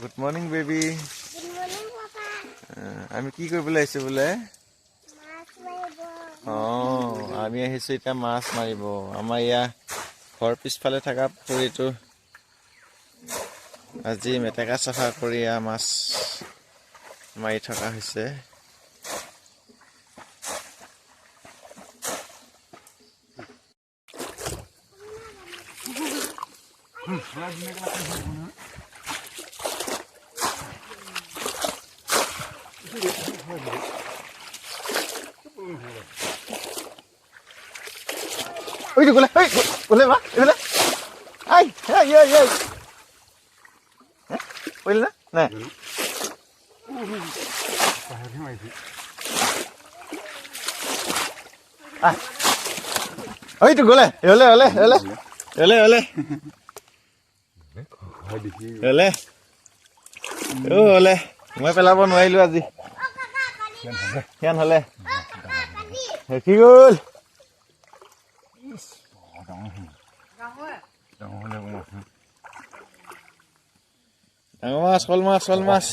Good morning, baby. Good morning, Papa. আমি কি কৰিবলৈ আহিছো বোলে? মাছ মাৰিব। আমি আহিছো এতিয়া মাছ মাৰিব। আমাৰ ইয়া ঘৰ পিছফালে থকা পুখুৰীটো আজি মেটেকা চাফা কৰি মাছ মাৰি থকা হৈছে। Ôi giời, cô lên má, lên. Ai, ai, ai, ai. Quên lên, nè. À. Ôi tụi cô lên, lên lên lên lên. Lên lên lên. Lên lên. Lên. Mới phải làm নোৱাৰিলো আজি। Hian হলে। কি গল? ডাঙৰ মাছ, শল মাছ।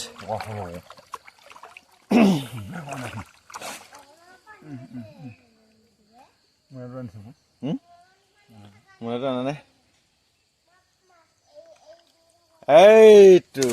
এইটো